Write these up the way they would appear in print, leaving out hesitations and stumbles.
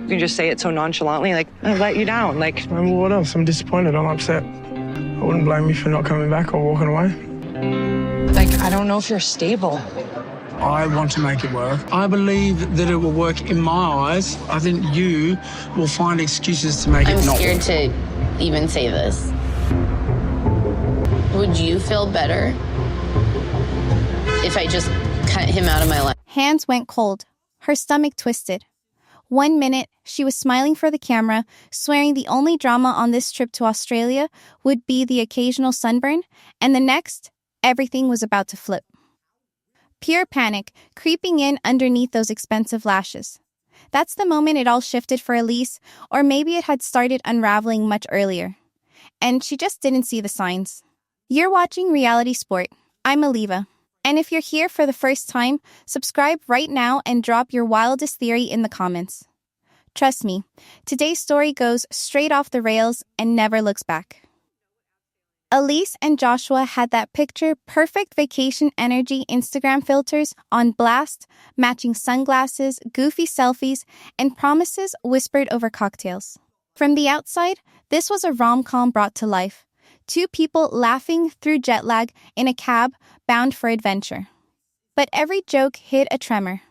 You can just say it so nonchalantly, like, I let you down. Like, well, what else? I'm disappointed. I'm upset. I wouldn't blame you for not coming back or walking away. like, I don't know if you're stable. I want to make it work. I believe that it will work in my eyes. I think you will find excuses to make it not work. I'm scared to even say this. Would you feel better if I just cut him out of my life? Hands went cold. Her stomach twisted. 1 minute, she was smiling for the camera, swearing the only drama on this trip to Australia would be the occasional sunburn, and the next, everything was about to flip. Pure panic, creeping in underneath those expensive lashes. That's the moment it all shifted for Elise, or maybe it had started unraveling much earlier. And she just didn't see the signs. You're watching Reality Sport. I'm Aliva. And if you're here for the first time, subscribe right now and drop your wildest theory in the comments. Trust me, today's story goes straight off the rails and never looks back. Elise and Joshua had that picture-perfect vacation energy Instagram filters on blast, matching sunglasses, goofy selfies, and promises whispered over cocktails. From the outside, this was a rom-com brought to life. Two people laughing through jet lag in a cab bound for adventure. But every joke hid a tremor.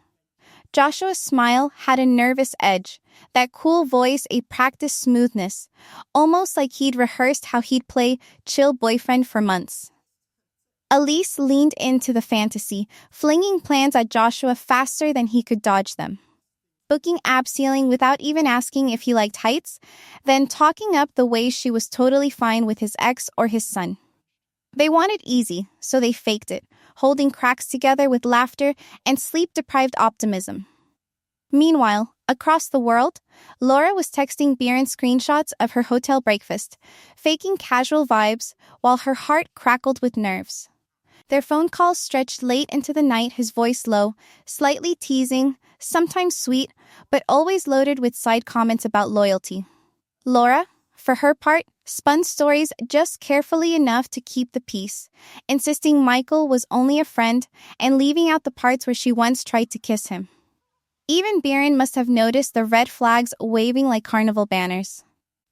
Joshua's smile had a nervous edge, that cool voice a practiced smoothness, almost like he'd rehearsed how he'd play chill boyfriend for months. Elise leaned into the fantasy, flinging plans at Joshua faster than he could dodge them. Booking abseiling without even asking if he liked heights, then talking up the ways she was totally fine with his ex or his son. They wanted easy, so they faked it, holding cracks together with laughter and sleep-deprived optimism. Meanwhile, across the world, Laura was texting Biren screenshots of her hotel breakfast, faking casual vibes while her heart crackled with nerves. Their phone calls stretched late into the night, his voice low, slightly teasing, sometimes sweet, but always loaded with side comments about loyalty. Laura, for her part, spun stories just carefully enough to keep the peace, insisting Michael was only a friend and leaving out the parts where she once tried to kiss him. Even Biren must have noticed the red flags waving like carnival banners.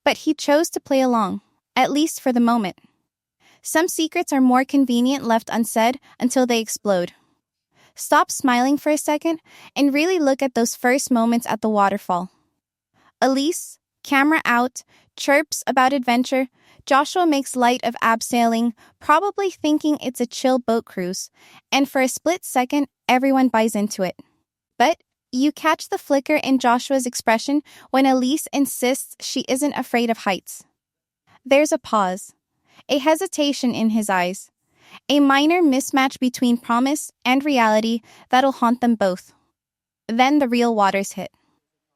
But he chose to play along, at least for the moment. Some secrets are more convenient left unsaid until they explode. Stop smiling for a second and really look at those first moments at the waterfall. Elise, camera out, chirps about adventure. Joshua makes light of abseiling, probably thinking it's a chill boat cruise, and for a split second, everyone buys into it. But you catch the flicker in Joshua's expression when Elise insists she isn't afraid of heights. There's a pause, a hesitation in his eyes, a minor mismatch between promise and reality that'll haunt them both. Then the real waters hit.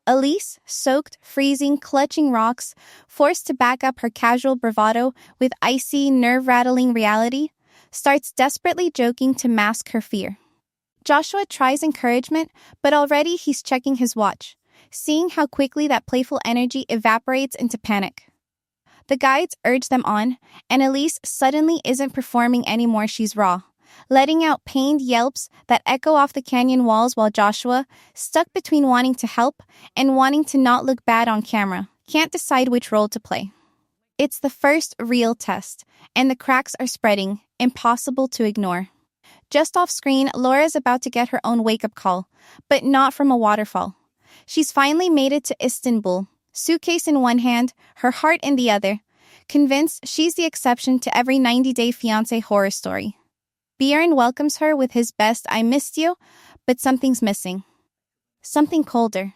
Elise, soaked, freezing, clutching rocks, forced to back up her casual bravado with icy, nerve-rattling reality, starts desperately joking to mask her fear. Joshua tries encouragement, but already he's checking his watch, seeing how quickly that playful energy evaporates into panic. The guides urge them on, and Elise suddenly isn't performing anymore, she's raw, letting out pained yelps that echo off the canyon walls while Joshua, stuck between wanting to help and wanting to not look bad on camera, can't decide which role to play. It's the first real test, and the cracks are spreading, impossible to ignore. Just off screen, Laura's about to get her own wake-up call, but not from a waterfall. She's finally made it to Istanbul, suitcase in one hand, her heart in the other, convinced she's the exception to every 90-day Fiance horror story. Biren welcomes her with his best "I missed you," but something's missing. Something colder.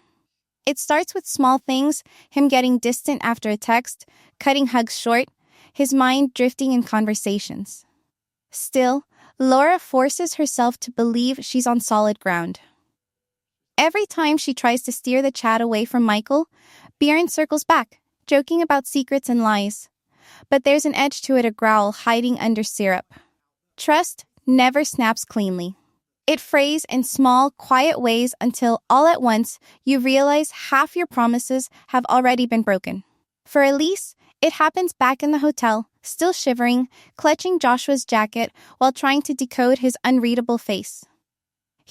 It starts with small things, him getting distant after a text, cutting hugs short, his mind drifting in conversations. Still, Laura forces herself to believe she's on solid ground. Every time she tries to steer the chat away from Michael, Biren circles back, joking about secrets and lies. But there's an edge to it, a growl hiding under syrup. Trust never snaps cleanly. It frays in small, quiet ways until, all at once, you realize half your promises have already been broken. For Elise, it happens back in the hotel, still shivering, clutching Joshua's jacket while trying to decode his unreadable face.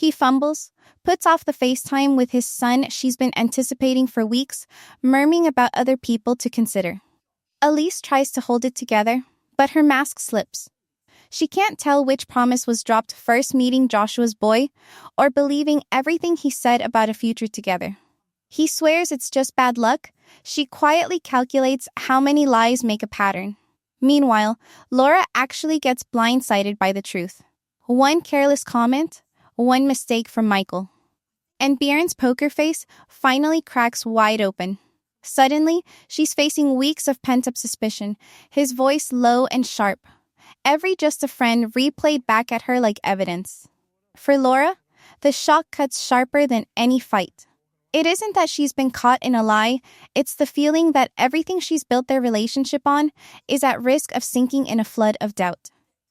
He fumbles, puts off the FaceTime with his son she's been anticipating for weeks, murmuring about other people to consider. Elise tries to hold it together, but her mask slips. She can't tell which promise was dropped first meeting Joshua's boy or believing everything he said about a future together. He swears it's just bad luck. She quietly calculates how many lies make a pattern. Meanwhile, Laura actually gets blindsided by the truth. One careless comment, one mistake from Michael. And Bjorn's poker face finally cracks wide open. Suddenly, she's facing weeks of pent-up suspicion, his voice low and sharp. Every just a friend replayed back at her like evidence. For Laura, the shock cuts sharper than any fight. It isn't that she's been caught in a lie, it's the feeling that everything she's built their relationship on is at risk of sinking in a flood of doubt.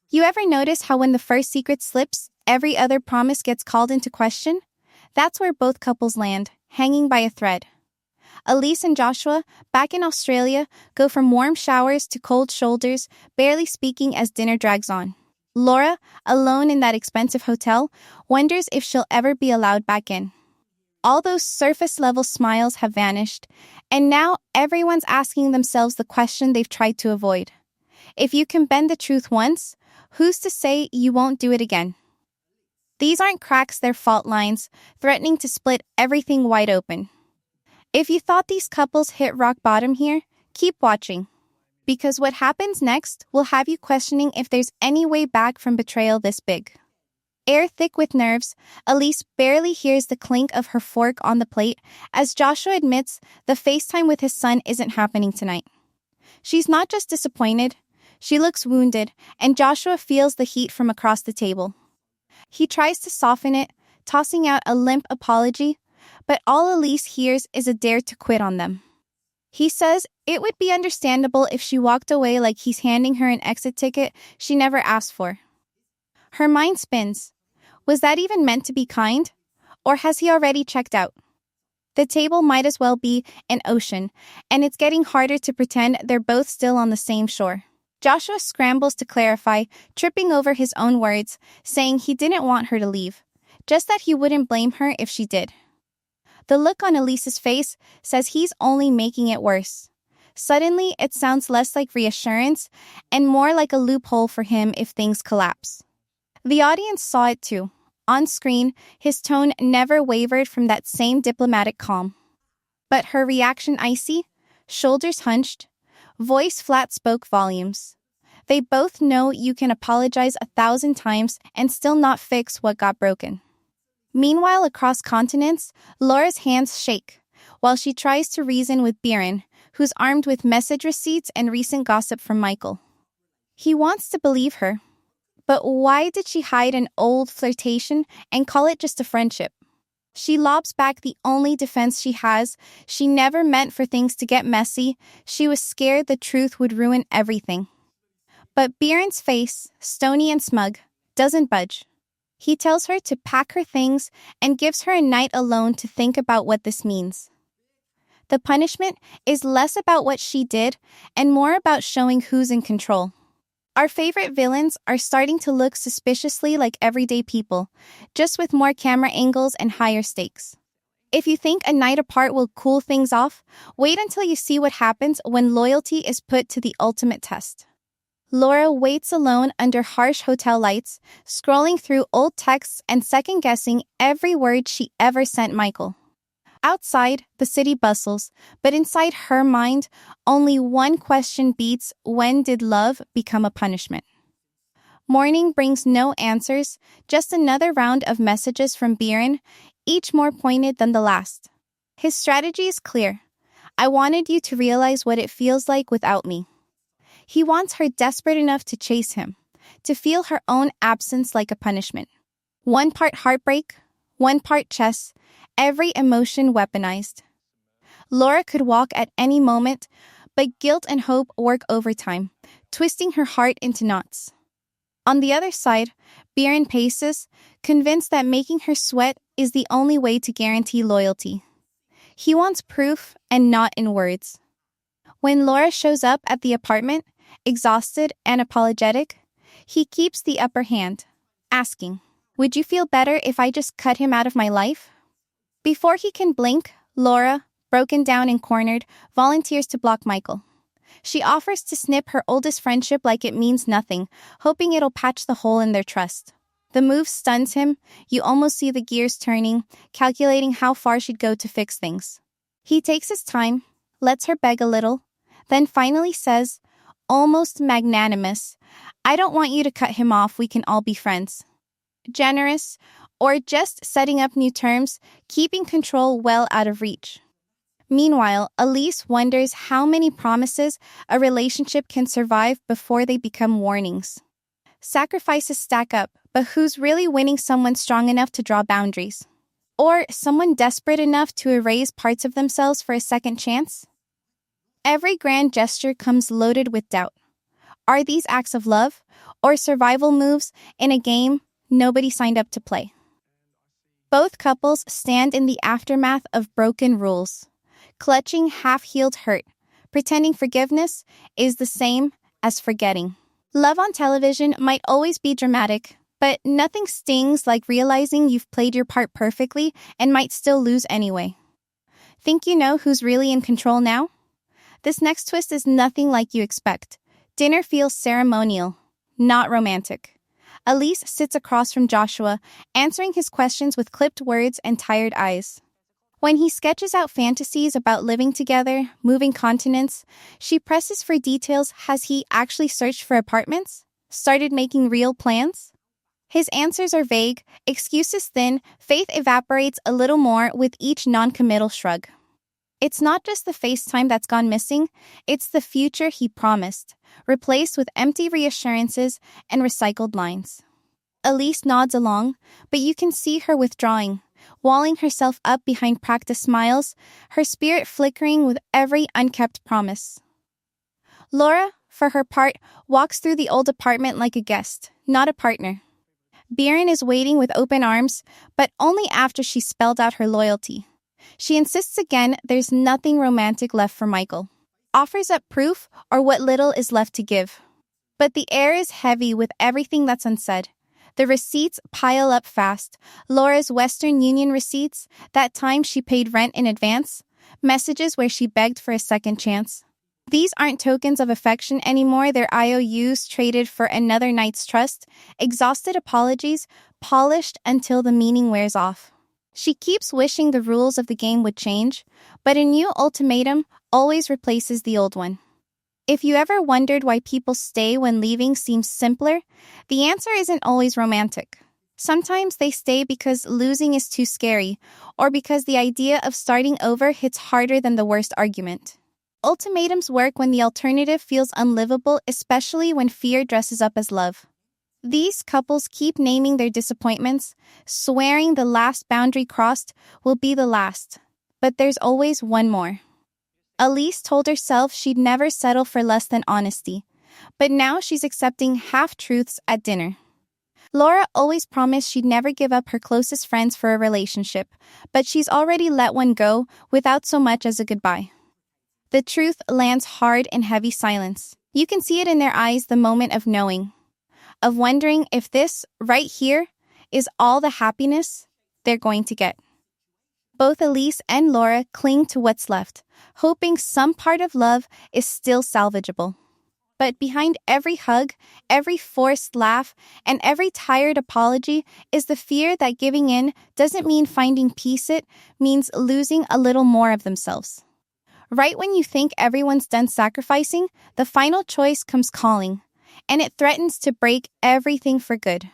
You ever notice how when the first secret slips, every other promise gets called into question? That's where both couples land, hanging by a thread. Elise and Joshua, back in Australia, go from warm showers to cold shoulders, barely speaking as dinner drags on. Laura, alone in that expensive hotel, wonders if she'll ever be allowed back in. All those surface-level smiles have vanished, and now everyone's asking themselves the question they've tried to avoid. If you can bend the truth once, who's to say you won't do it again? These aren't cracks, they're fault lines, threatening to split everything wide open. If you thought these couples hit rock bottom here, keep watching. Because what happens next will have you questioning if there's any way back from betrayal this big. Air thick with nerves, Elise barely hears the clink of her fork on the plate as Joshua admits the FaceTime with his son isn't happening tonight. She's not just disappointed, she looks wounded, and Joshua feels the heat from across the table. He tries to soften it, tossing out a limp apology, but all Elise hears is a dare to quit on them. He says it would be understandable if she walked away like he's handing her an exit ticket she never asked for. Her mind spins. Was that even meant to be kind? Or has he already checked out? The table might as well be an ocean, and it's getting harder to pretend they're both still on the same shore. Joshua scrambles to clarify, tripping over his own words, saying he didn't want her to leave, just that he wouldn't blame her if she did. The look on Elise's face says he's only making it worse. Suddenly, it sounds less like reassurance and more like a loophole for him if things collapse. The audience saw it too. On screen, his tone never wavered from that same diplomatic calm. But her reaction icy, shoulders hunched, voice flat spoke volumes. They both know you can apologize 1,000 times and still not fix what got broken. Meanwhile, across continents, Laura's hands shake, while she tries to reason with Bjorn, who's armed with message receipts and recent gossip from Michael. He wants to believe her. But why did she hide an old flirtation and call it just a friendship? She lobs back the only defense she has. She never meant for things to get messy. She was scared the truth would ruin everything. But Bjorn's face, stony and smug, doesn't budge. He tells her to pack her things and gives her a night alone to think about what this means. The punishment is less about what she did and more about showing who's in control. Our favorite villains are starting to look suspiciously like everyday people, just with more camera angles and higher stakes. If you think a night apart will cool things off, wait until you see what happens when loyalty is put to the ultimate test. Laura waits alone under harsh hotel lights, scrolling through old texts and second-guessing every word she ever sent Michael. Outside, the city bustles, but inside her mind, only one question beats: when did love become a punishment? Morning brings no answers, just another round of messages from Bjorn, each more pointed than the last. His strategy is clear. I wanted you to realize what it feels like without me. He wants her desperate enough to chase him, to feel her own absence like a punishment. One part heartbreak, one part chess, every emotion weaponized. Laura could walk at any moment, but guilt and hope work overtime, twisting her heart into knots. On the other side, Bjorn paces, convinced that making her sweat is the only way to guarantee loyalty. He wants proof and not in words. When Laura shows up at the apartment, exhausted and apologetic, he keeps the upper hand, asking, Would you feel better if I just cut him out of my life? Before he can blink, Laura, broken down and cornered, volunteers to block Michael. She offers to snip her oldest friendship like it means nothing, hoping it'll patch the hole in their trust. The move stuns him. You almost see the gears turning, calculating how far she'd go to fix things. He takes his time, lets her beg a little, then finally says, almost magnanimous, I don't want you to cut him off, we can all be friends. Generous, or just setting up new terms, keeping control well out of reach. Meanwhile, Elise wonders how many promises a relationship can survive before they become warnings. Sacrifices stack up, but who's really winning? Someone strong enough to draw boundaries? Or someone desperate enough to erase parts of themselves for a second chance? Every grand gesture comes loaded with doubt. Are these acts of love, or survival moves in a game nobody signed up to play? Both couples stand in the aftermath of broken rules, clutching half-healed hurt, pretending forgiveness is the same as forgetting. Love on television might always be dramatic, but nothing stings like realizing you've played your part perfectly and might still lose anyway. Think you know who's really in control now? This next twist is nothing like you expect. Dinner feels ceremonial, not romantic. Elise sits across from Joshua, answering his questions with clipped words and tired eyes. When he sketches out fantasies about living together, moving continents, she presses for details. Has he actually searched for apartments? Started making real plans? His answers are vague, excuses thin, faith evaporates a little more with each non-committal shrug. It's not just the FaceTime that's gone missing, it's the future he promised, replaced with empty reassurances and recycled lines. Elise nods along, but you can see her withdrawing, walling herself up behind practiced smiles, her spirit flickering with every unkept promise. Laura, for her part, walks through the old apartment like a guest, not a partner. Biren is waiting with open arms, but only after she spelled out her loyalty. She insists again there's nothing romantic left for Michael. Offers up proof or what little is left to give. But the air is heavy with everything that's unsaid. The receipts pile up fast. Laura's Western Union receipts, that time she paid rent in advance, messages where she begged for a second chance. These aren't tokens of affection anymore, they're IOUs traded for another night's trust, exhausted apologies, polished until the meaning wears off. She keeps wishing the rules of the game would change, but a new ultimatum always replaces the old one. If you ever wondered why people stay when leaving seems simpler, the answer isn't always romantic. Sometimes they stay because losing is too scary, or because the idea of starting over hits harder than the worst argument. Ultimatums work when the alternative feels unlivable, especially when fear dresses up as love. These couples keep naming their disappointments, swearing the last boundary crossed will be the last. But there's always one more. Elise told herself she'd never settle for less than honesty, but now she's accepting half-truths at dinner. Laura always promised she'd never give up her closest friends for a relationship, but she's already let one go without so much as a goodbye. The truth lands hard in heavy silence. You can see it in their eyes, the moment of knowing, of wondering if this, right here, is all the happiness they're going to get. Both Elise and Laura cling to what's left, hoping some part of love is still salvageable. But behind every hug, every forced laugh, and every tired apology is the fear that giving in doesn't mean finding peace, it means losing a little more of themselves. Right when you think everyone's done sacrificing, the final choice comes calling, and it threatens to break everything for good.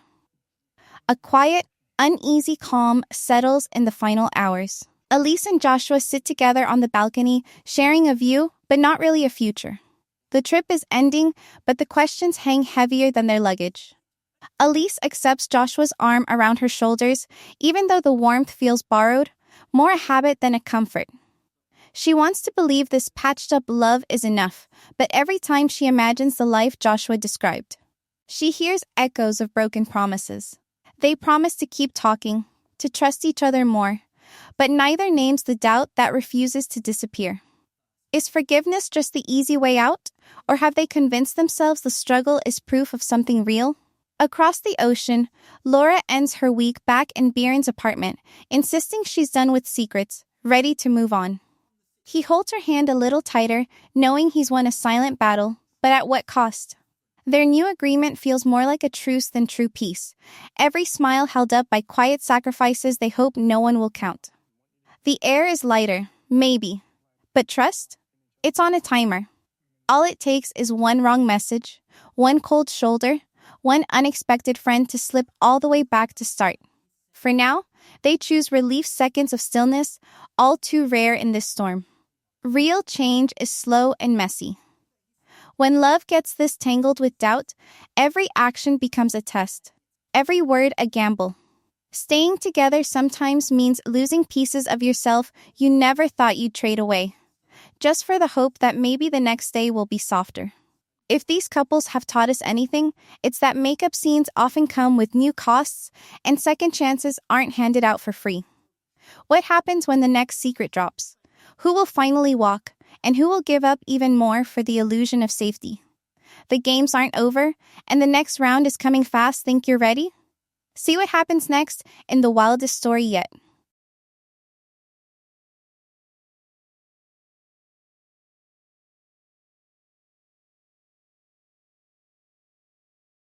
A quiet, uneasy calm settles in the final hours. Elise and Joshua sit together on the balcony, sharing a view, but not really a future. The trip is ending, but the questions hang heavier than their luggage. Elise accepts Joshua's arm around her shoulders, even though the warmth feels borrowed, more a habit than a comfort. She wants to believe this patched-up love is enough, but every time she imagines the life Joshua described, she hears echoes of broken promises. They promise to keep talking, to trust each other more, but neither names the doubt that refuses to disappear. Is forgiveness just the easy way out, or have they convinced themselves the struggle is proof of something real? Across the ocean, Laura ends her week back in Bieran's apartment, insisting she's done with secrets, ready to move on. He holds her hand a little tighter, knowing he's won a silent battle, but at what cost? Their new agreement feels more like a truce than true peace, every smile held up by quiet sacrifices they hope no one will count. The air is lighter, maybe, but trust? It's on a timer. All it takes is one wrong message, one cold shoulder, one unexpected friend to slip all the way back to start. For now, they choose relief seconds of stillness, all too rare in this storm. Real change is slow and messy. When love gets this tangled with doubt, every action becomes a test, every word a gamble. Staying together sometimes means losing pieces of yourself you never thought you'd trade away, just for the hope that maybe the next day will be softer. If these couples have taught us anything, it's that makeup scenes often come with new costs and second chances aren't handed out for free. What happens when the next secret drops? Who will finally walk, and who will give up even more for the illusion of safety? The games aren't over, and the next round is coming fast. Think you're ready? See what happens next in the wildest story yet.